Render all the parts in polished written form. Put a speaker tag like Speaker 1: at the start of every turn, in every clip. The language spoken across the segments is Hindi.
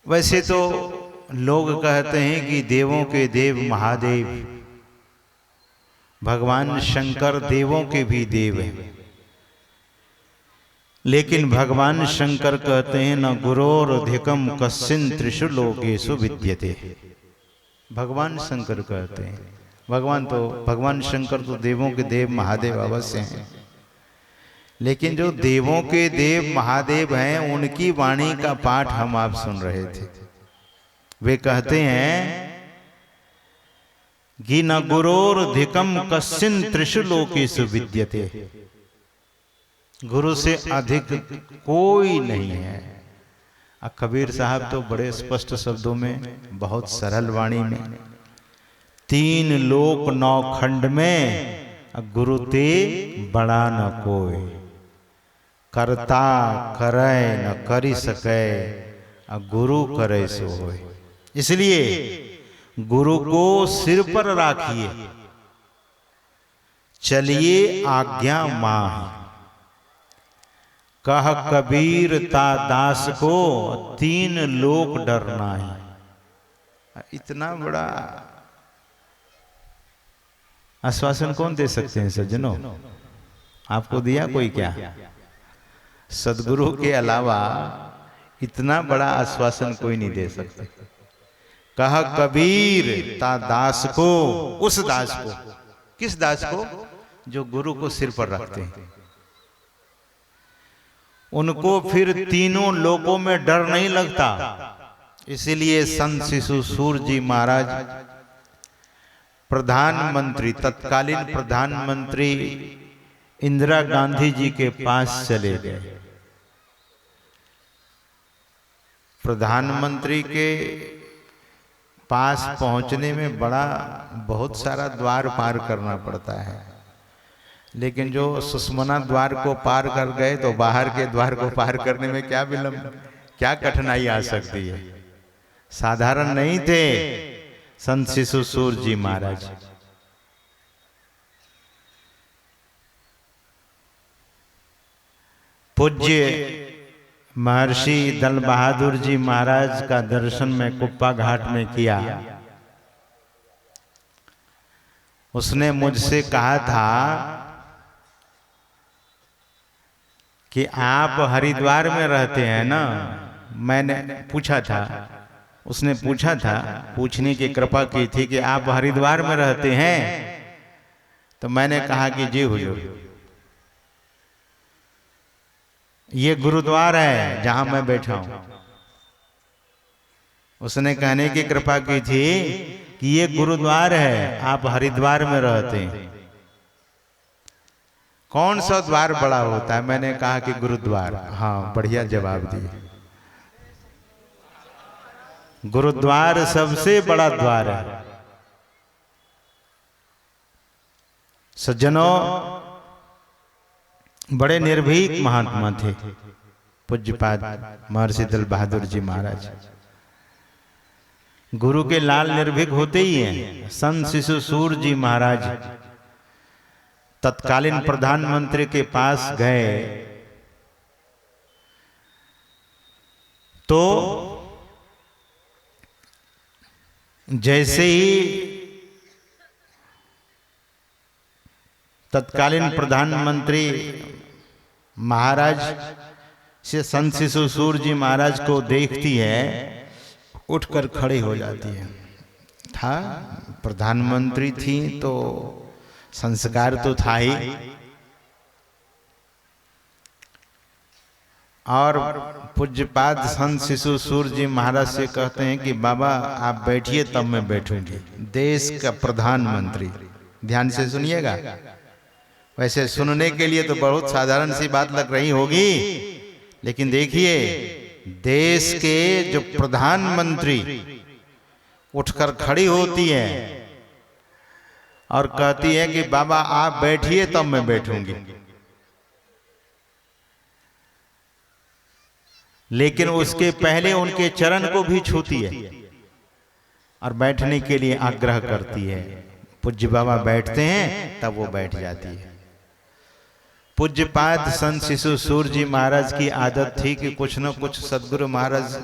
Speaker 1: वैसे तो लोग कहते हैं कि देवों के देव महादेव, भगवान शंकर देवों के भी देव हैं, लेकिन भगवान शंकर कहते हैं न गुरोरधिकम कश्चिन त्रिषु लोकेषु विद्यते। भगवान शंकर कहते हैं, भगवान शंकर तो देवों के देव महादेव अवश्य हैं, लेकिन जो देवों के देव महादेव हैं उनकी वाणी का पाठ हम आप सुन रहे थे। वे कहते हैं कि न गुरोरधिकम कश्चिन त्रिषु लोकेषु विद्यते, गुरु से अधिक कोई नहीं है। कबीर साहब तो बड़े स्पष्ट शब्दों में, बहुत सरल वाणी में, 3 लोक 9 खंड में गुरु ते बड़ा न कोई, करता करे न करी सके, गुरु करे सो होय। इसलिए गुरु को सिर पर राखिए, चलिए आज्ञा माही, कह कबीर ता दास को 3 लोक डरना ही। इतना बड़ा आश्वासन कौन दे सकते हैं सज्जनों? आपको दिया कोई क्या? सदगुरु के अलावा इतना बड़ा आश्वासन कोई नहीं दे सकते। कहा कबीर ता दास को, उस दास को, किस दास को? जो गुरु को सिर पर रखते हैं, उनको फिर 3 लोकों में डर नहीं लगता। इसीलिए संत शिशु सूर जी महाराज प्रधानमंत्री, तत्कालीन प्रधानमंत्री इंदिरा गांधी जी के पास चले गए। प्रधानमंत्री के पास पहुंचने में बहुत सारा द्वार पार करना पड़ता है, लेकिन जो सुषमना द्वार को पार कर गए तो बाहर के द्वार को पार करने में क्या कठिनाई आ सकती है। साधारण नहीं थे संत शिशु सूर जी महाराज। पूज्य महर्षि दल बहादुर जी महाराज का दर्शन में कुप्पा घाट में किया। उसने मुझसे कहा था कि आप हरिद्वार में रहते हैं ना? मैंने पूछा था, उसने पूछा था, पूछने की कृपा की थी कि आप हरिद्वार में रहते हैं? तो मैंने कहा कि जी हुजूर, ये गुरुद्वार है जहां मैं बैठा हूं। उसने कहने की कृपा की थी कि ये गुरुद्वार है, आप हरिद्वार में रहते हैं, कौन सा द्वार बड़ा होता है? मैंने कहा कि गुरुद्वार। हाँ, बढ़िया जवाब दिए। गुरुद्वार सबसे बड़ा द्वार है। सज्जनों, बड़े निर्भीक महात्मा थे पूज्यपाद महर्षि दल बहादुर जी महाराज। गुरु के लाल निर्भीक होते ही हैं। संत शिशु सूर जी महाराज तत्कालीन प्रधानमंत्री के पास गए तो जैसे ही तत्कालीन प्रधानमंत्री महाराज से संत शिशु सूर जी महाराज को देखती है, उठकर खड़ी हो जाती है। था प्रधानमंत्री थी तो संस्कार तो था ही, और पूज्यपाद संत शिशु सूर जी महाराज से कहते हैं कि बाबा आप बैठिए तब मैं बैठूंगी। देश का प्रधानमंत्री, ध्यान से सुनिएगा। वैसे सुनने के लिए तो बहुत साधारण सी बात लग रही होगी, लेकिन देखिए, देश के जो प्रधानमंत्री उठकर खड़ी होती है और कहती है कि बाबा आप बैठिए तब मैं बैठूंगी। लेकिन उसके पहले उनके चरण को भी छूती है और बैठने के लिए आग्रह करती है। पूज्य बाबा बैठते हैं तब वो बैठ जाती है। पूज्यपाद संत शिशु सूर जी महाराज की आदत थी कि कुछ न कुछ सदगुरु महाराज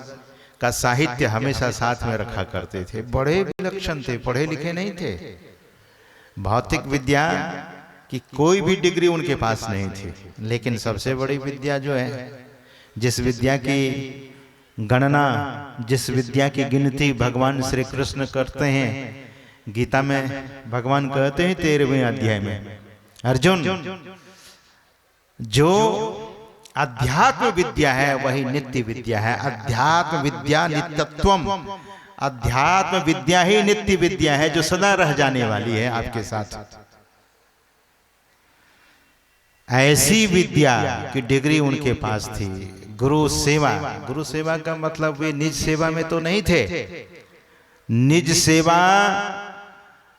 Speaker 1: का साहित्य हमेशा साथ में रखा करते थे। बड़े विलक्षण थे, पढ़े लिखे नहीं थे। भौतिक विद्या की कोई भी डिग्री उनके पास नहीं थी, लेकिन सबसे बड़ी विद्या जो है, जिस विद्या की गणना, जिस विद्या की गिनती भगवान श्री कृष्ण करते हैं, गीता में भगवान कहते हैं 13वें अध्याय में, अर्जुन जो अध्यात्म विद्या है वही नित्य विद्या है। अध्यात्म विद्या नित्यत्वम, अध्यात्म विद्या ही नित्य विद्या है जो सदा रह जाने वाली है आपके साथ। ऐसी विद्या की डिग्री उनके पास थी। गुरु सेवा, गुरु सेवा का मतलब वे निज सेवा में तो नहीं थे। निज सेवा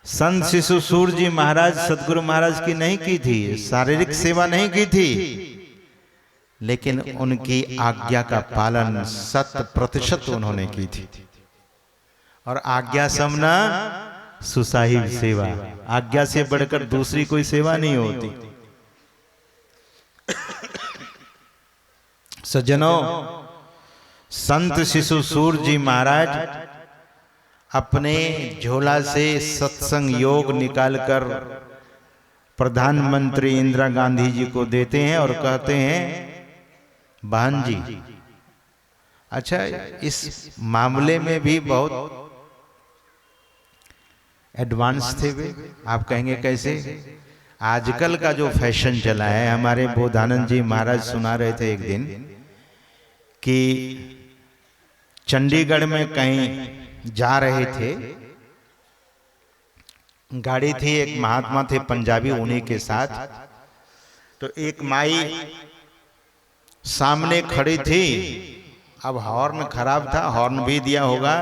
Speaker 1: संत शिशु सूर्य जी महाराज सदगुरु महाराज की नहीं की थी, शारीरिक सेवा नहीं की थी, लेकिन उनकी आज्ञा का पालन 100% उन्होंने की थी। और आज्ञा समना सुसाहिब सेवा, आज्ञा से बढ़कर दूसरी कोई सेवा नहीं होती। सज्जनों, संत शिशु सूर्य जी महाराज अपने झोला से सत्संग योग निकालकर प्रधानमंत्री इंदिरा गांधी जी को देते हैं और कहते हैं, बहन जी, अच्छा इस मामले में भी बहुत एडवांस थे वे। आप कहेंगे कैसे? आजकल का जो फैशन चला है, हमारे बोधानंद जी महाराज सुना रहे थे एक दिन कि चंडीगढ़ में कहीं जा रहे थे, गाड़ी थी, एक महात्मा थे पंजाबी उन्हीं के साथ, तो एक माई सामने खड़ी थी। अब हॉर्न खराब था, हॉर्न भी दिया होगा,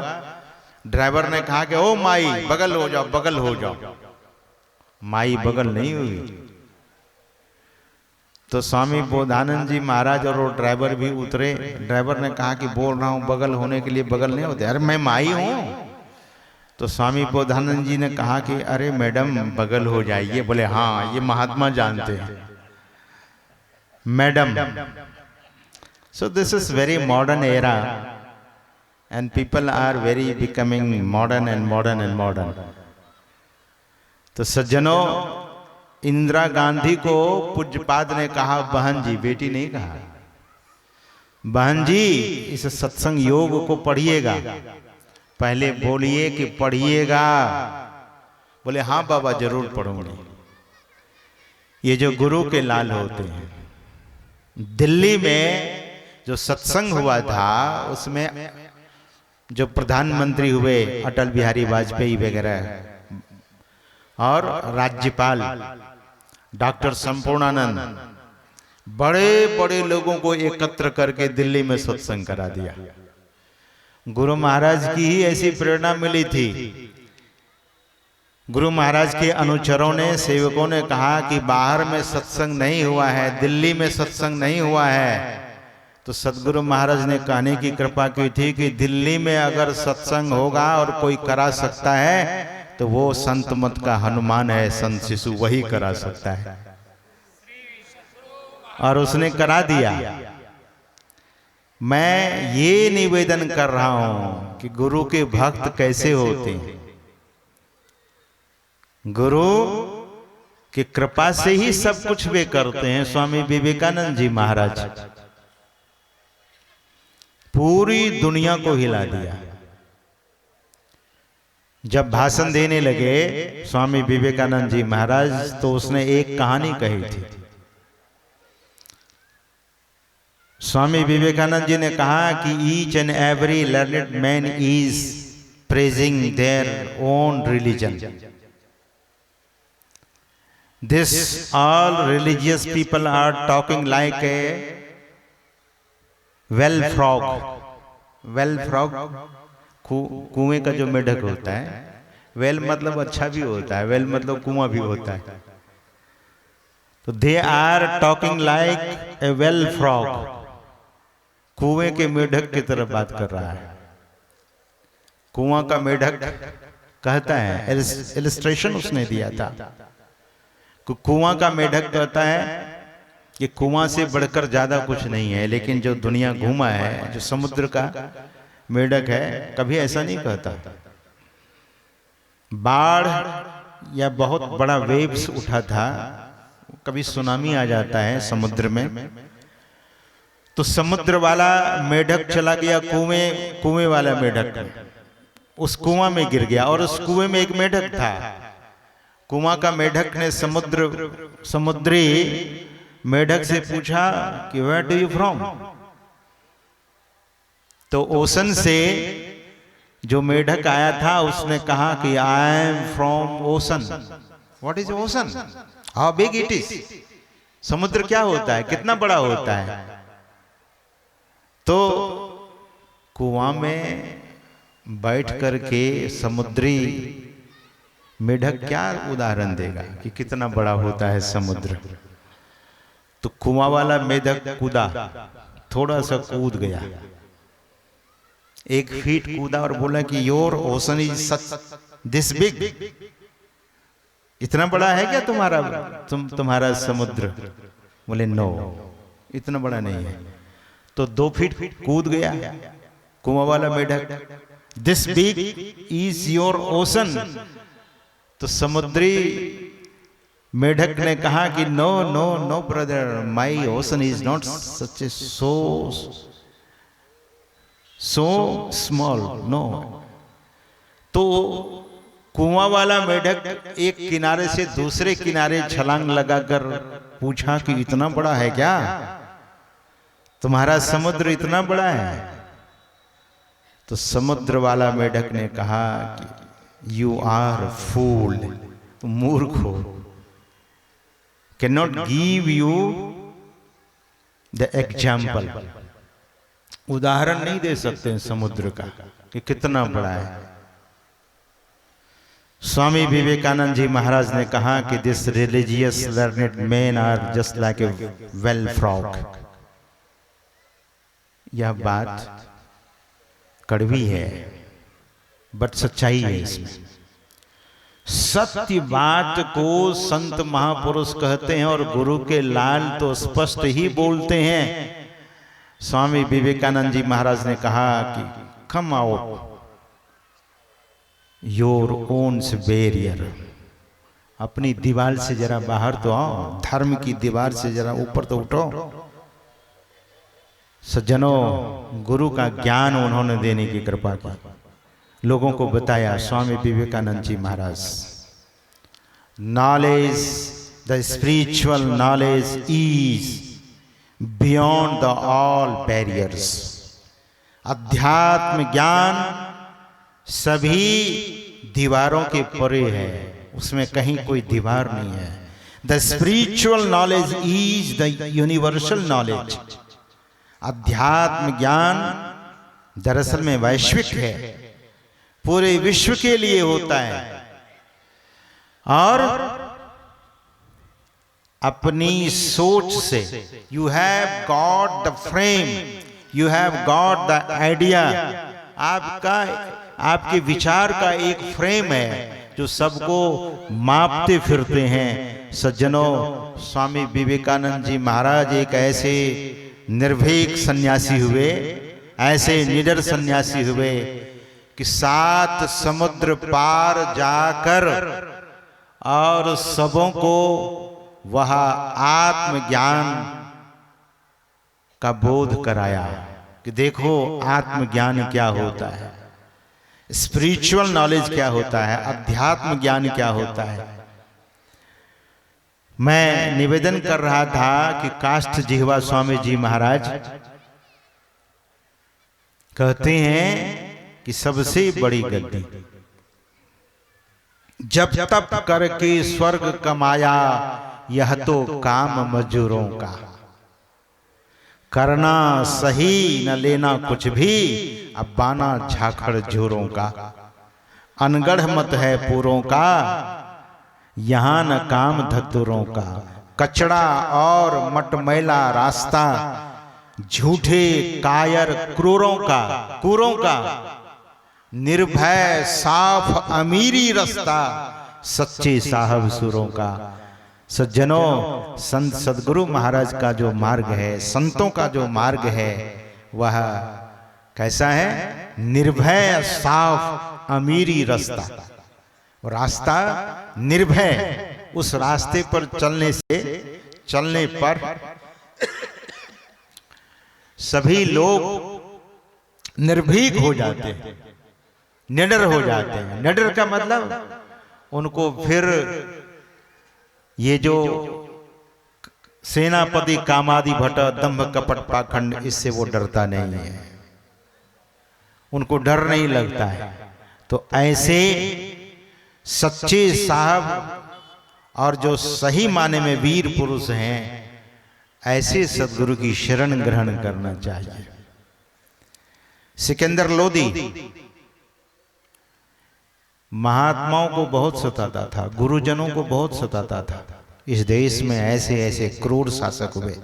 Speaker 1: ड्राइवर ने कहा कि ओ माई बगल हो जाओ, बगल हो जाओ। माई बगल नहीं हुई तो स्वामी बोधानंद जी महाराज और वो ड्राइवर भी उतरे। ड्राइवर ने कहा कि बोल रहा हूं बगल होने के लिए बगल नहीं होते। अरे मैं माई हूं। तो स्वामी बोधानंद जी ने कहा कि अरे मैडम बगल हो जाइए। बोले हाँ, ये महात्मा जानते हैं madam. So this is very modern era and people are very becoming modern and modern and modern. तो सज्जनों, इंदिरा गांधी को पूज्यपाद ने कहा बहन जी, बेटी नहीं कहा, बहन जी इस सत्संग योग को पढ़िएगा। पहले बोलिए कि पढ़िएगा। बोले हाँ बाबा जरूर पढ़ूंगी। ये जो गुरु के लाल होते हैं, दिल्ली में जो सत्संग हुआ था उसमें जो प्रधानमंत्री हुए अटल बिहारी वाजपेयी वगैरह और राज्यपाल डॉक्टर संपूर्णानंद, बड़े बड़े लोगों को एकत्र करके दिल्ली में सत्संग करा दिया। गुरु महाराज की ही ऐसी प्रेरणा मिली थी। गुरु महाराज के अनुचरों ने, सेवकों ने कहा कि बाहर में सत्संग नहीं हुआ है, दिल्ली में सत्संग नहीं हुआ है, तो सदगुरु महाराज ने कहने की कृपा की थी कि दिल्ली में अगर सत्संग होगा और कोई करा सकता है तो वो संत मत का हनुमान है, संत शिशु, वही करा सकता है। और उसने करा दिया। मैं ये निवेदन कर रहा हूं कि गुरु के भक्त कैसे होते हैं। गुरु की कृपा से ही सब कुछ वे करते हैं। स्वामी विवेकानंद जी महाराज पूरी दुनिया को हिला दिया। जब भाषण देने लगे स्वामी विवेकानंद जी महाराज, तो उसने एक कहानी कही थी। स्वामी विवेकानंद जी ने कहा कि each and every learned man is praising their own religion. This all religious people are talking like a well frog. Well frog कुएं का जो मेढक होता है। वेल मतलब अच्छा भी होता है, वेल मतलब कुआं भी होता है। तो they are talking like a well frog, कुएं के मेढक की तरफ बात कर रहा है। कुआं का मेढक कहता है, इलस्ट्रेशन उसने दिया था, कुआं का मेढक कहता है कि कुआं से बढ़कर ज्यादा कुछ नहीं है, लेकिन जो दुनिया घूमा है, जो समुद्र का मेढक है, कभी ऐसा नहीं कहता। बाढ़ या बहुत बड़ा वेव्स उठा था, कभी सुनामी आ जाता है समुद्र में, तो समुद्र वाला मेढक चला गया कुएं वाला मेढक उस कुआं में गिर गया, और उस कुएं में एक मेढक था। कुआं का मेढक ने समुद्री मेढक से पूछा कि वेयर डू यू फ्रॉम। तो ओशन से जो मेढक आया था उसने कहा कि I am from ocean. What is ocean, how big it is. समुद्र क्या होता है, कितना बड़ा होता है। तो कुआं में बैठ करके समुद्री मेढक क्या उदाहरण देगा कि कितना बड़ा होता है समुद्र। तो कुआं वाला मेढक कूदा, थोड़ा सा कूद गया, 1 फीट कूदा और बोला कि your ocean is such this big. इतना बड़ा है क्या तुम्हारा समुद्र। बोले नो, इतना बड़ा नहीं है। तो 2 फीट कूद गया कुआं वाला मेढक, this big is your ocean. तो समुद्री मेढक ने कहा कि no no no brother, my ocean is not such a so small, no. तो कुआं वाला मेढक एक किनारे से दूसरे किनारे छलांग लगाकर पूछा कि इतना बड़ा है क्या तुम्हारा समुद्र, इतना बड़ा है। तो समुद्र वाला मेढक ने कहा कि यू आर फूल, मूर्ख हो, can not give you the example, उदाहरण नहीं दे सकते समुद्र का कि कितना बड़ा है। स्वामी विवेकानंद जी महाराज ने कहा कि this religious learned men are just like a well frog. यह बात कड़वी है बट सच्चाई है इसमें। सत्य बात को संत महापुरुष कहते हैं और गुरु के लाल तो स्पष्ट ही बोलते हैं। स्वामी विवेकानंद जी महाराज ने कहा कि come out your owns barrier, अपनी दीवार से जरा बाहर तो आओ, धर्म की दीवार से जरा ऊपर तो उठो। सज्जनों, गुरु का ज्ञान उन्होंने देने की कृपा की, लोगों को बताया। Swami Vivekananda ji Maharaj, knowledge, the spiritual knowledge is beyond the all barriers. अध्यात्म ज्ञान सभी दीवारों के परे है, उसमें कहीं कोई दीवार नहीं है। The spiritual knowledge is the universal knowledge. अध्यात्म ज्ञान दरअसल में वैश्विक है, पूरे विश्व के लिए होता है। और अपनी सोच से, you have got the frame, you have got the idea, आपके विचार का एक फ्रेम है जो सबको मापते फिरते हैं। सज्जनों, स्वामी विवेकानंद जी महाराज एक ऐसे निर्भीक सन्यासी हुए, ऐसे निडर सन्यासी हुए कि 7 समुद्र पार जाकर और सबों को वह आत्मज्ञान का बोध कराया कि देखो आत्मज्ञान क्या होता है, स्पिरिचुअल नॉलेज क्या होता है, अध्यात्म ज्ञान क्या होता है। मैं निवेदन कर रहा था कि काष्ठ जिह्वा स्वामी जी महाराज कहते हैं कि सबसे बड़ी गद्दी जब तप करके स्वर्ग कमाया, यह तो काम मजदूरों का, करना सही न लेना कुछ भी, अब बाना झाखड़ झूरों का। अनगढ़ मत है पूरों का, यहाँ न काम धतुरों का। कचड़ा और मटमैला रास्ता, झूठे कायर क्रूरों का। निर्भय साफ अमीरी रास्ता, सच्चे साहब सुरों का। सज्जनों, संत सदगुरु महाराज का जो मार्ग है, संतों का जो मार्ग है, वह कैसा है? निर्भय साफ अमीरी रास्ता, रास्ता निर्भय, उस रास्ते पर चलने पर सभी लोग निर्भीक हो जाते हैं, निडर हो जाते हैं। निडर का मतलब उनको फिर ये जो सेनापति कामादि भट्ट दंभ कपट पाखंड, इससे वो डरता नहीं है, उनको डर नहीं लगता है। तो ऐसे सच्चे साहब और जो सही माने में वीर पुरुष हैं, ऐसे सदगुरु की शरण ग्रहण करना चाहिए। सिकंदर लोदी महात्माओं को बहुत सताता था, गुरुजनों को बहुत सताता था। इस देश में ऐसे ऐसे क्रूर शासक हुए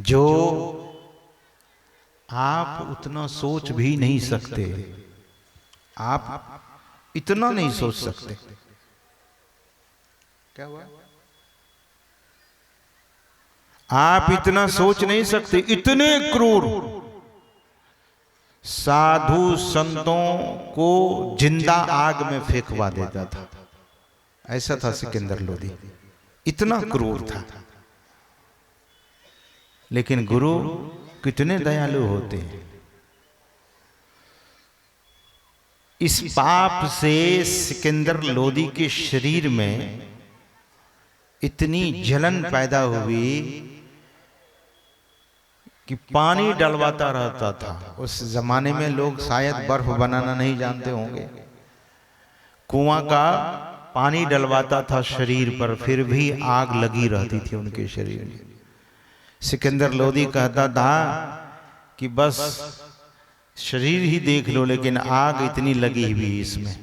Speaker 1: जो आप उतना सोच भी नहीं सकते, आप इतना नहीं सोच सकते। क्या हुआ? आप इतना सोच नहीं सकते, इतने क्रूर साधु संतों को जिंदा आग में फेंकवा देता था। ऐसा था सिकंदर लोदी, इतना क्रूर था। लेकिन गुरु कितने दयालु होते हैं। इस पाप से सिकंदर लोदी के शरीर में इतनी जलन पैदा हुई कि पानी डलवाता रहता था। उस जमाने में लोग शायद बर्फ बनाना नहीं जानते होंगे, कुआं का पानी डलवाता था शरीर पर, फिर भी आग लगी रहती थी उनके शरीर में। सिकंदर लोदी कहता था कि बस शरीर ही देख लो, लेकिन आग इतनी लगी हुई इसमें।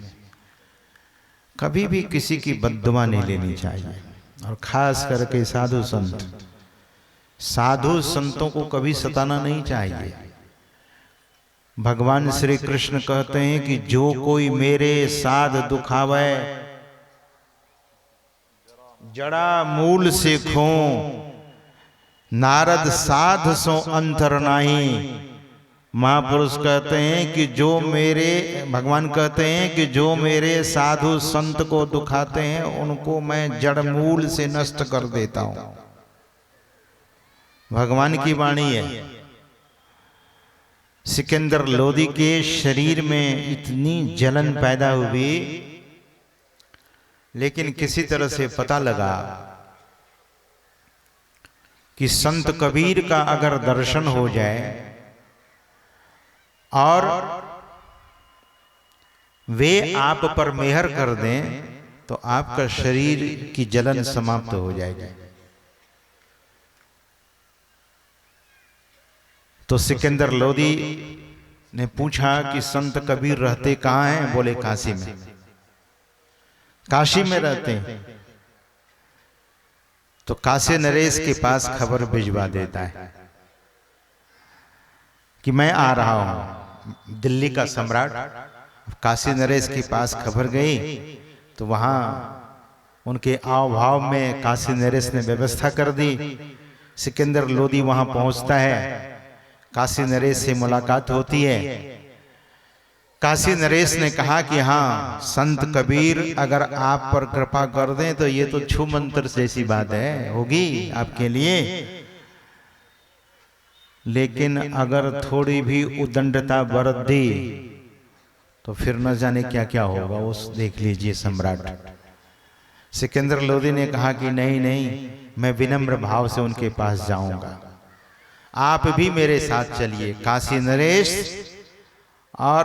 Speaker 1: कभी भी किसी की बद्दुआ नहीं लेनी चाहिए, और खास करके साधु संतों को कभी सताना नहीं चाहिए। भगवान श्री कृष्ण कहते हैं कि जो कोई मेरे साध दुखावे, जड़ा मूल से खो, नारद साध सो अंतर नाही। महापुरुष कहते हैं कि भगवान कहते हैं कि जो मेरे साधु संत को दुखाते हैं उनको मैं जड़ मूल से नष्ट कर देता हूं। भगवान की वाणी है। सिकंदर लोदी के शरीर में इतनी जलन पैदा हुई, लेकिन किसी तरह से पता लगा कि संत कबीर का अगर दर्शन हो जाए और वे आप पर मेहर कर दें तो आपका शरीर की जलन समाप्त हो जाएगी। तो सिकंदर लोदी ने पूछा कि संत कबीर रहते कहाँ हैं? बोले काशी में। काशी में रहते हैं। तो काशी नरेश के पास खबर भिजवा देता है कि मैं आ रहा हूं। दिल्ली का सम्राट काशी नरेश के पास खबर गई तो वहां उनके आव भाव में काशी नरेश ने व्यवस्था कर दी। सिकंदर लोदी वहां पहुंचता है, काशी नरेश से मुलाकात होती है। काशी नरेश ने कहा कि हाँ, संत कबीर अगर आप पर कृपा कर दें तो ये तो छू मंत्र जैसी बात है, होगी आपके लिए, लेकिन अगर थोड़ी भी उदंडता बरत दी तो फिर न जाने क्या क्या होगा, उस देख लीजिए सम्राट। सिकंदर लोदी ने कहा कि नहीं नहीं, मैं विनम्र भाव से उनके पास जाऊंगा, आप भी मेरे साथ चलिए। काशी नरेश और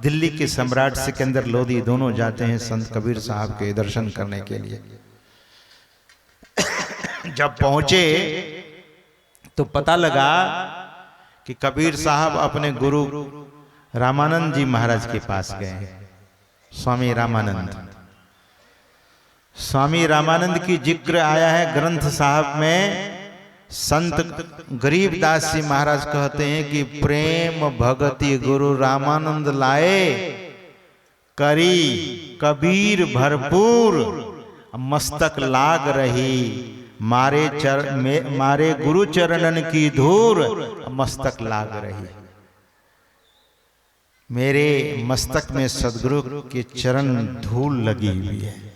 Speaker 1: दिल्ली के सम्राट सिकंदर लोदी दोनों जाते हैं संत कबीर साहब के दर्शन करने के लिए। जब पहुंचे तो पता लगा कि कबीर साहब अपने गुरु रामानंद जी महाराज के पास गए। स्वामी रामानंद की जिक्र आया है ग्रंथ साहब में। संत गरीबदास जी महाराज कहते हैं कि प्रेम भगति गुरु रामानंद लाए, करी कबीर भरपूर, मस्तक लाग रही, मारे गुरु चरणन की धूर, मस्तक लाग रही। मेरे मस्तक में सदगुरु के चरण धूल लगी हुई है।